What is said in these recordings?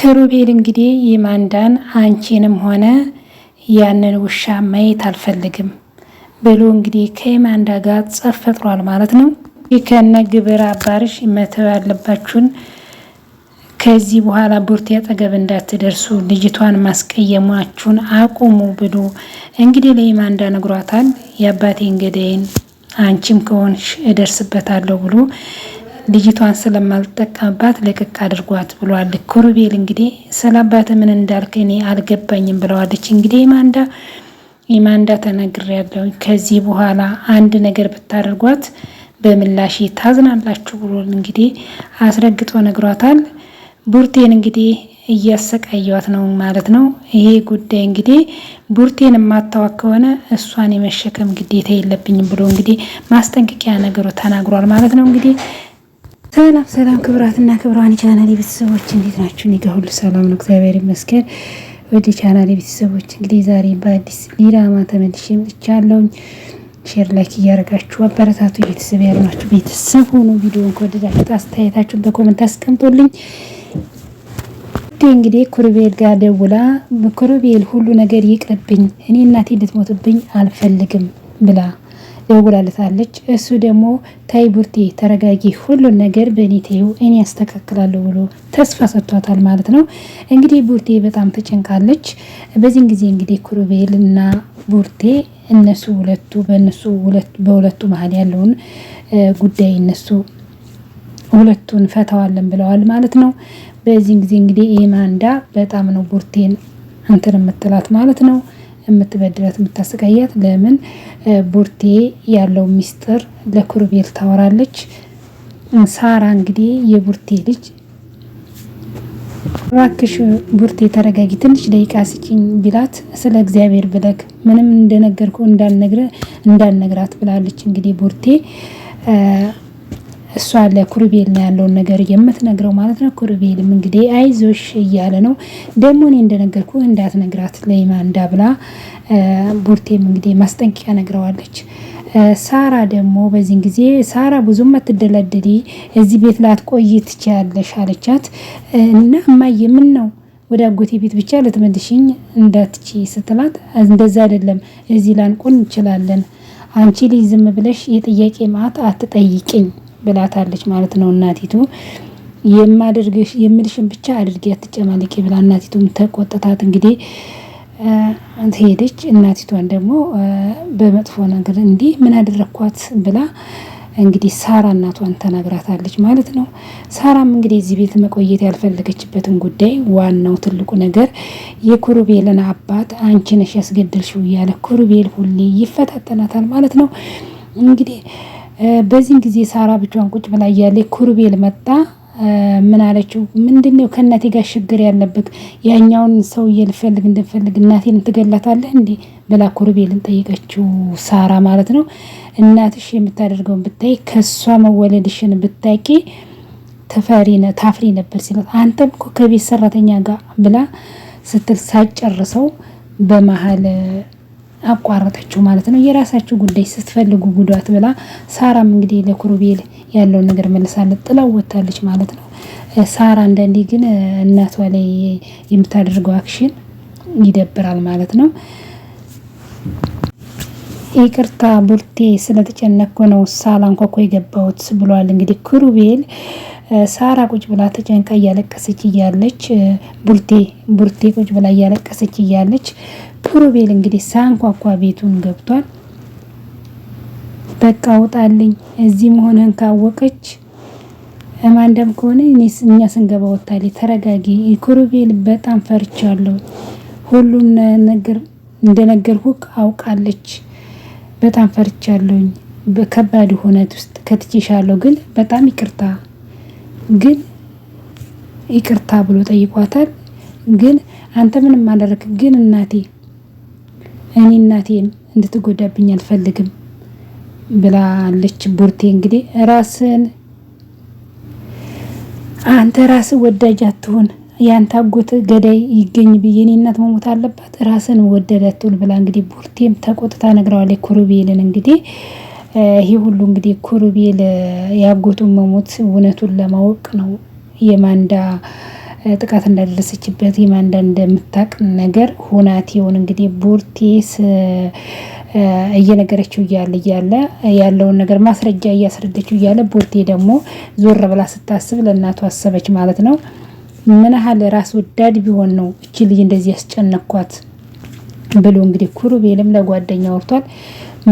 ክሩቤል እንግዲህ የማንዳን አንቺንም ሆነ ያንን ውሻ ማየት አልፈልግም ብሎ እንግዲህ ከማንዳ ጋር ጸብ ፈጥሯል ማለት ነው። ከነ ግብረ አባርሽ መተው ያለባችሁን ከዚህ በኋላ ቡርቴ አጠገብ እንዳትደርሱ ልጅቷን ማስቀየማችሁን አቁሙ ብሎ እንግዲህ ለማንዳ ነግሯታል። የአባቴን ገዳይን አንቺም ከሆንሽ እደርስበታለሁ ብሎ ልጅቷን ስለማልጠቀምባት ለቅቅ አድርጓት ብሏል። ክሩቤል እንግዲህ ስለ አባቴ ምን እንዳልክ እኔ አልገባኝም ብለዋለች። እንግዲህ የማንዳ ተናግሬያለሁ፣ ከዚህ በኋላ አንድ ነገር ብታደርጓት በምላሽ ታዝናላችሁ ብሎ እንግዲህ አስረግጦ ነግሯታል። ቡርቴን እንግዲህ እያሰቃየዋት ነው ማለት ነው። ይሄ ጉዳይ እንግዲህ ቡርቴን የማታዋቅ ከሆነ እሷን የመሸከም ግዴታ የለብኝም ብሎ እንግዲህ ማስጠንቀቂያ ነገሩ ተናግሯል ማለት ነው። እንግዲህ ሰላም ክብራትና ክብራን ቻናል ቤተሰቦች እንዴት ናችሁ? እኔ ጋር ሁሉ ሰላም ነው፣ እግዚአብሔር ይመስገን። ወደ ቻናል ቤተሰቦች እንግዲህ ዛሬ በአዲስ ድራማ ተመልሼ መጥቻለሁ። ሼር ላይክ እያደረጋችሁ አበረታቱ። ቤተሰብ ያልናችሁ ቤተሰብ ሆኖ ቪዲዮን ከወደዳችሁት አስተያየታችሁን በኮሜንት አስቀምጡልኝ። እንግዲህ ክሩቤል ጋር ደውላ ክሩቤል ሁሉ ነገር ይቅርብኝ፣ እኔ እናቴ እንድትሞትብኝ አልፈልግም ብላ ደውላለታለች። እሱ ደግሞ ታይ ቡርቴ ተረጋጊ፣ ሁሉን ነገር በእኔ ተይው፣ እኔ ያስተካክላለሁ ብሎ ተስፋ ሰጥቷታል ማለት ነው። እንግዲህ ቡርቴ በጣም ተጨንቃለች። በዚህን ጊዜ እንግዲህ ክሩቤል እና ቡርቴ በሁለቱ መሀል ያለውን ጉዳይ እነሱ ሁለቱን ፈተዋለን ብለዋል ማለት ነው። በዚህን ጊዜ እንግዲህ የማንዳ በጣም ነው ቡርቴን እንትን የምትላት ማለት ነው፣ የምትበድላት የምታሰቃያት። ለምን ቡርቴ ያለው ሚስጥር ለክሩቤል ታወራለች። ሳራ እንግዲህ የቡርቴ ልጅ እባክሽ ቡርቴ ተረጋጊ፣ ትንሽ ደቂቃ ስጪኝ ቢላት ስለ እግዚአብሔር ብለክ ምንም እንደነገርኩ እንዳልነግራት ብላለች። እንግዲህ ቡርቴ እሷ ለክሩቤል ነው ያለውን ነገር የምትነግረው ማለት ነው። ክሩቤልም እንግዲህ አይዞሽ እያለ ነው። ደግሞ እኔ እንደነገርኩ እንዳትነግራት ለማንዳ ብላ ቡርቴም እንግዲህ ማስጠንቀቂያ ነግረዋለች። ሳራ ደግሞ በዚህን ጊዜ ሳራ ብዙም አትደላደሊ፣ እዚህ ቤት ላትቆይ ትችያለሽ አለቻት። እና እማዬ ምን ነው ወደ አጎቴ ቤት ብቻ ልትመልሽኝ እንዳትቺ ስትላት፣ እንደዛ አይደለም እዚህ ላንቆን እንችላለን፣ አንቺ ልጅ ዝም ብለሽ የጥያቄ ማት አትጠይቅኝ ብላታለች ማለት ነው። እናቲቱ የምልሽን ብቻ አድርጊ አትጨማለቂ ብላ እናቲቱም ተቆጥታት እንግዲህ ሄደች። እናቲቷን ደግሞ በመጥፎ ነገር እንዲህ ምን አደረኳት ብላ እንግዲህ ሳራ እናቷን ተናግራታለች ማለት ነው። ሳራም እንግዲህ እዚህ ቤት መቆየት ያልፈለገችበትን ጉዳይ ዋናው ትልቁ ነገር የክሩቤልን አባት አንቺ ነሽ ያስገደልሽው እያለ ክሩቤል ሁሌ ይፈታተናታል ማለት ነው። እንግዲህ በዚህን ጊዜ ሳራ ብቻዋን ቁጭ ብላ እያለ ክሩቤል መጣ። ምን አለችው? ምንድነው ከእናቴ ጋር ችግር ያለበት? ያኛውን ሰውዬ ልፈልግ እንደፈልግ እናቴን ትገላታለህ እንዴ ብላ ክሩቤልን ጠይቀችው ሳራ ማለት ነው። እናትሽ የምታደርገውን ብታይ፣ ከሷ መወለድሽን ብታቂ ታፍሪ ነበር ሲላት፣ አንተም እኮ ከቤት ሰራተኛ ጋር ብላ ስትል ሳጨርሰው በመሀል አቋረጠችው ማለት ነው። የራሳችሁ ጉዳይ ስትፈልጉ ጉዳት ብላ ሳራም እንግዲህ ለክሩቤል ያለውን ነገር መልሳለት ጥላው ወጣለች ማለት ነው። ሳራ አንዳንዴ ግን እናቷ ላይ የምታደርገው አክሽን ይደብራል ማለት ነው። ይቅርታ ቡርቴ ስለተጨነቅኩ ነው ሳላንኳኳ የገባሁት ብሏል እንግዲህ ክሩቤል። ሳራ ቁጭ ብላ ተጨንቃ እያለቀሰች እያለች ቡርቴ ቁጭ ብላ እያለቀሰች እያለች ክሩቤል እንግዲህ ሳንኳኳ ቤቱን ገብቷል። በቃ ውጣልኝ፣ እዚህ መሆንህን ካወቀች ማንዳም ከሆነ እኛ ስንገባ ወጣልኝ፣ ተረጋጊ። ክሩቤል በጣም ፈርቻለሁ፣ ሁሉም ነገር እንደነገርኩህ አውቃለች፣ በጣም ፈርቻለሁኝ፣ በከባድ ሁኔታ ውስጥ ከትቼሻለሁ፣ ግን በጣም ይቅርታ ብሎ ጠይቋታል። ግን አንተ ምንም አላደረክ፣ ግን እናቴን እንድትጎዳብኝ አልፈልግም ብላለች ቡርቴ። እንግዲህ አንተ ራስህ ወዳጅ አትሆን፣ ያንተ አጎት ገዳይ ይገኝ ብዬ እኔ እናት መሞት አለባት፣ ራስን ወደድ አትሆን ብላ እንግዲህ ቡርቴም ተቆጥታ ነግረዋለች ክሩቤልን። እንግዲህ ይሄ ሁሉ እንግዲህ ክሩቤል ያጎቱን መሞት እውነቱን ለማወቅ ነው የማንዳ ጥቃት እንዳደረሰችበት ኢማንዳ እንደምታውቅ ነገር ሁናቴውን እንግዲህ ቡርቴስ እየነገረችው እያለ ያለውን ነገር ማስረጃ እያስረደችው እያለ ቡርቴ ደግሞ ዞር ብላ ስታስብ ለእናቷ አሰበች ማለት ነው። ምን ያህል ራስ ወዳድ ቢሆን ነው እቺ ልጅ እንደዚህ ያስጨነኳት ብሎ እንግዲህ ኩሩቤልም ለጓደኛው ወርቷል።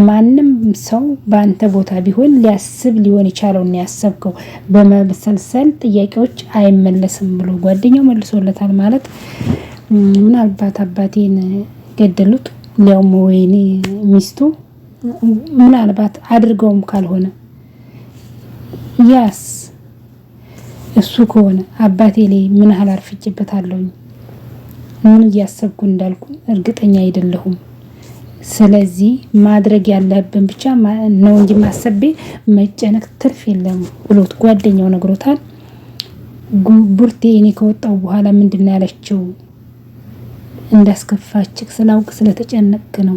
ማንም ሰው በአንተ ቦታ ቢሆን ሊያስብ ሊሆን ይቻለው እና ያሰብከው በመሰልሰል ጥያቄዎች አይመለስም ብሎ ጓደኛው መልሶለታል። ማለት ምናልባት አባቴን ገደሉት ሊያውም ወይኔ ሚስቱ ምናልባት አድርገውም ካልሆነ ያስ እሱ ከሆነ አባቴ ላይ ምን ያህል አርፍጭበታለሁ ምን እያሰብኩ እንዳልኩ እርግጠኛ አይደለሁም። ስለዚህ ማድረግ ያለብን ብቻ ነው እንጂ ማሰቤ መጨነቅ ትርፍ የለም ብሎት ጓደኛው ነግሮታል። ቡርቴ እኔ ከወጣው በኋላ ምንድነው ያለችው እንዳስከፋችክ ስላውቅ ስለተጨነቀ ነው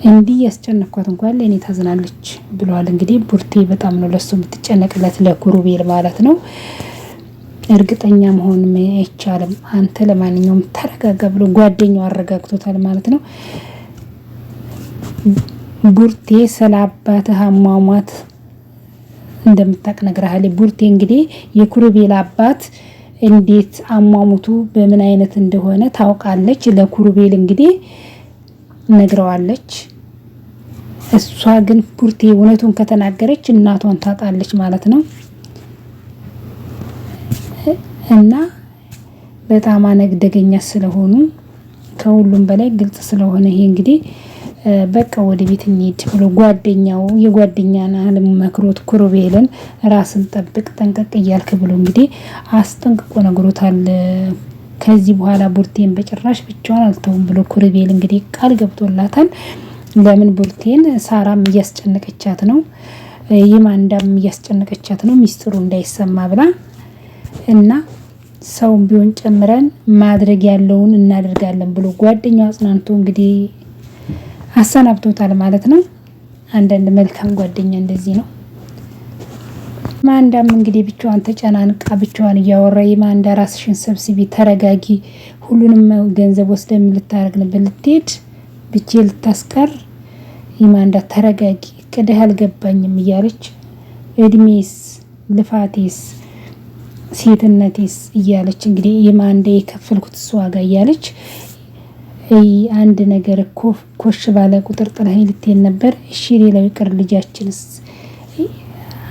እንዲህ ያስጨነቅኳት እንኳን ለኔ ታዝናለች ብሏል። እንግዲህ ቡርቴ በጣም ነው ለሱ የምትጨነቅለት ለኩሩቤል ማለት ነው። እርግጠኛ መሆን አይቻልም። አንተ ለማንኛውም ተረጋጋ ብሎ ጓደኛው አረጋግቶታል ማለት ነው። ቡርቴ ስለ አባትህ አሟሟት እንደምታውቅ ነግረሃለች። ቡርቴ እንግዲህ የኩሩቤል አባት እንዴት አሟሙቱ በምን አይነት እንደሆነ ታውቃለች። ለኩሩቤል እንግዲህ ነግረዋለች። እሷ ግን ቡርቴ እውነቱን ከተናገረች እናቷን ታጣለች ማለት ነው። እና በጣም አነግደገኛ ስለሆኑ ከሁሉም በላይ ግልጽ ስለሆነ ይሄ እንግዲህ በቃ ወደ ቤት እንሂድ ብሎ የጓደኛና መክሮት ኩሩቤልን ራስን ጠብቅ ጠንቀቅ እያልክ ብሎ እንግዲህ አስጠንቅቆ ነግሮታል። ከዚህ በኋላ ቡርቴን በጭራሽ ብቻዋን አልተውም ብሎ ኩሩቤል እንግዲህ ቃል ገብቶላታል። ለምን ቡርቴን ሳራም እያስጨነቀቻት ነው፣ ኢማንዳም እያስጨነቀቻት ነው ሚስጥሩ እንዳይሰማ ብላ እና ሰውም ቢሆን ጨምረን ማድረግ ያለውን እናደርጋለን ብሎ ጓደኛው አጽናንቶ እንግዲህ አሰናብቶታል ማለት ነው። አንዳንድ መልካም ጓደኛ እንደዚህ ነው። ኢማንዳም እንግዲህ ብቻዋን ተጨናንቃ ብቻዋን እያወራ ኢማንዳ ራስሽን ሰብስቢ፣ ተረጋጊ፣ ሁሉንም ገንዘብ ወስደን ልታረግ ነበር ልትሄድ ብቻ ልታስቀር ኢማንዳ ተረጋጊ፣ ቅድህ አልገባኝም እያለች እድሜስ ልፋቴስ ሴትነቴስ እያለች እንግዲህ ኢማንዳ የከፈልኩት ዋጋ እያለች አንድ ነገር ኮሽ ባለ ቁጥር ጥለኸኝ ልትሄድ ነበር። እሺ ሌላው ይቅር ልጃችንስ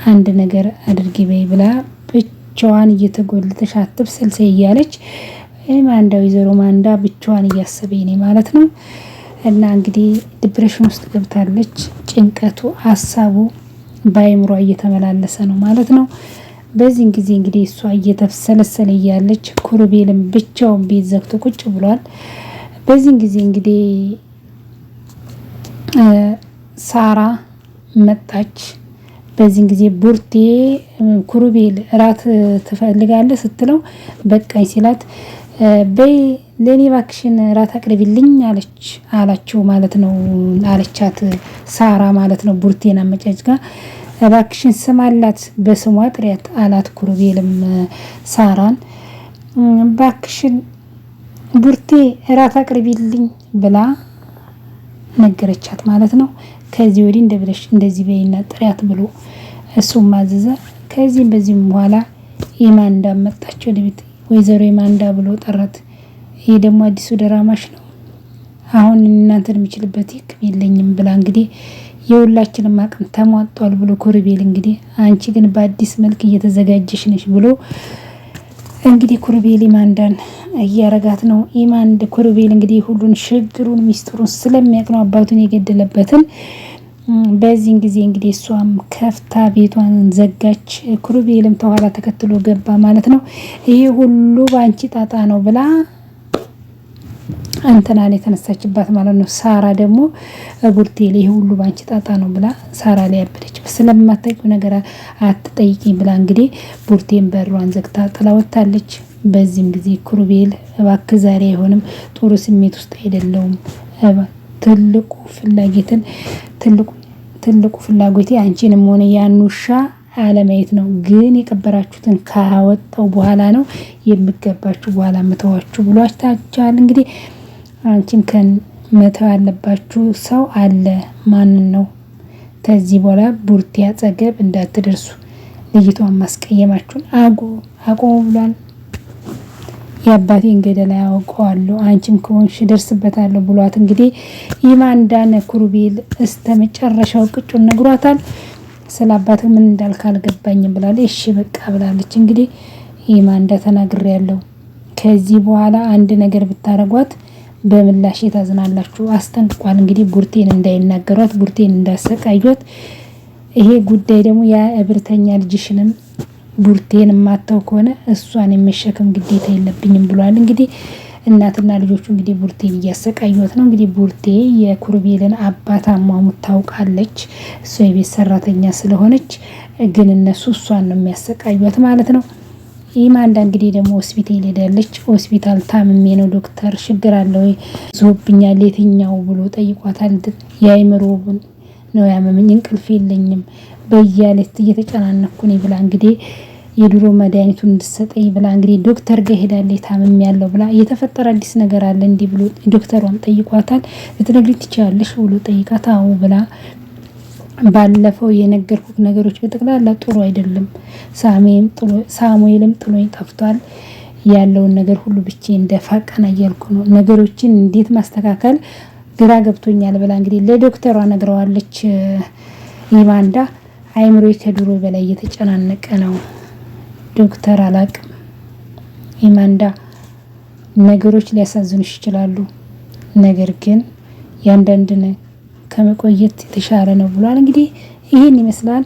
አንድ ነገር አድርጊ በይ ብላ ብቻዋን እየተጎለተሽ አትብሰልሰይ እያለች ኢማንዳ ወይዘሮ ኢማንዳ ብቻዋን እያሰበኝ ነው ማለት ነው። እና እንግዲህ ዲፕሬሽን ውስጥ ገብታለች። ጭንቀቱ ሀሳቡ በአይምሯ እየተመላለሰ ነው ማለት ነው። በዚህ ጊዜ እንግዲህ እሷ እየተሰለሰለ እያለች ኩሩቤልም ብቻውን ቤት ዘግቶ ቁጭ ብሏል። በዚህ ጊዜ እንግዲህ ሳራ መጣች። በዚህ ጊዜ ቡርቴ ኩሩቤል እራት ትፈልጋለህ ስትለው በቃኝ ሲላት በይ ለኔ ባክሽን እራት አቅርቢልኝ አላቸው ማለት ነው። አለቻት ሳራ ማለት ነው። ቡርቴና መጫጭ ጋር ባክሽን ስም አላት በስሟ ጥሪያት አላት። ኩሩቤልም ሳራን ባክሽን ቡርቴ እራት አቅርቢልኝ ብላ ነገረቻት ማለት ነው። ከዚህ ወዲህ እንደዚህ በይና ጥሪያት ብሎ እሱም ማዘዘ። ከዚህም በዚህም በኋላ ኢማንዳ መጣች ወደ ቤት። ወይዘሮ ኢማንዳ ብሎ ጠራት። ይሄ ደግሞ አዲሱ ድራማሽ ነው፣ አሁን እናንተን የሚችልበት ህክም የለኝም ብላ እንግዲህ የሁላችንም አቅም ተሟጧል ብሎ ኩሩቤል እንግዲህ አንቺ ግን በአዲስ መልክ እየተዘጋጀሽ ነሽ ብሎ እንግዲህ ኩሩቤል ኢማንዳን እያረጋት ነው። ኩሩቤል እንግዲህ ሁሉን ችግሩን ሚስጥሩን ስለሚያውቅ ነው አባቱን የገደለበትን። በዚህን ጊዜ እንግዲህ እሷም ከፍታ ቤቷን ዘጋች። ኩሩቤልም ተኋላ ተከትሎ ገባ ማለት ነው። ይሄ ሁሉ ባንቺ ጣጣ ነው ብላ አንተና ላይ ተነሳችባት ማለት ነው። ሳራ ደግሞ ቡርቴ ላይ ይሄ ሁሉ ባንቺ ጣጣ ነው ብላ ሳራ ላይ ያበደች። ስለማታውቂው ነገር አትጠይቂኝ ብላ እንግዲህ ቡርቴን በሯን ዘግታ ጥላ ወጣለች። በዚህም ጊዜ ኩሩቤል እባክህ ዛሬ አይሆንም፣ ጥሩ ስሜት ውስጥ አይደለሁም፣ ትልቁ ፍላጎቴ አንቺንም ሆነ ያን ውሻ አለማየት ነው። ግን የቀበራችሁትን ካወጣው በኋላ ነው የሚገባችሁ በኋላ መተዋችሁ ብሏችኋል። እንግዲህ አንቺም መተው ያለባችሁ ሰው አለ። ማንን ነው? ከዚህ በኋላ ቡርቴ አጠገብ እንዳትደርሱ፣ ልጅቷን ማስቀየማችሁን አቆሙ ብሏል። የአባቴን ገደል ያውቀዋለሁ አንቺም ከሆንሽ ደርስበታለሁ ብሏት እንግዲህ ኢማንዳን ኩሩቤል እስከ መጨረሻው ቅጩን ነግሯታል። ስለ አባትህ ምን እንዳልክ አልገባኝም ብላለች። እሺ በቃ ብላለች። እንግዲህ ኢማንዳ ተናግሬያለሁ፣ ከዚህ በኋላ አንድ ነገር ብታረጓት በምላሽ ታዝናላችሁ አስጠንቅቋል። እንግዲህ ቡርቴን እንዳይናገሯት፣ ቡርቴን እንዳሰቃዩት፣ ይሄ ጉዳይ ደግሞ ያ እብርተኛ ልጅሽንም ቡርቴን ማታው ከሆነ እሷን የመሸከም ግዴታ የለብኝም ብሏል። እንግዲህ እናትና ልጆቹ እንግዲህ ቡርቴን እያሰቃዩት ነው። እንግዲህ ቡርቴ የኩሩቤልን አባት አሟሙት ታውቃለች። እሷ የቤት ሰራተኛ ስለሆነች ግን እነሱ እሷን ነው የሚያሰቃዩት ማለት ነው። ኢማንዳ እንግዲህ ደግሞ ሆስፒታል ሄዳለች። ሆስፒታል ታምሜ ነው ዶክተር ችግር አለ ወይ ዞብኛል የትኛው ብሎ ጠይቋታል። የአይምሮ ነው ያመመኝ እንቅልፍ የለኝም በያለት እየተጨናነኩ ነው ብላ እንግዲህ የድሮ መድኃኒቱን እንድትሰጠኝ ብላ እንግዲህ ዶክተር ጋር ሄዳለች። ታምሜ ያለው ብላ የተፈጠረ አዲስ ነገር አለ እንዲህ ብሎ ዶክተሯን ጠይቋታል። ልትነግሪኝ ትችያለሽ ብሎ ጠይቃት አዎ ብላ ባለፈው የነገርኩት ነገሮች በጠቅላላ ጥሩ አይደለም፣ ሳሙኤልም ጥሎኝ ጠፍቷል፣ ያለውን ነገር ሁሉ ብቻ እንደፋቀና እያልኩ ነው፣ ነገሮችን እንዴት ማስተካከል ግራ ገብቶኛል ብላ እንግዲህ ለዶክተሯ ነግረዋለች። ኢማንዳ አይምሮ ከድሮ በላይ እየተጨናነቀ ነው ዶክተር አላቅም። ኢማንዳ ነገሮች ሊያሳዝኑሽ ይችላሉ፣ ነገር ግን ያንዳንድን ከመቆየት የተሻለ ነው ብሏል። እንግዲህ ይህን ይመስላል።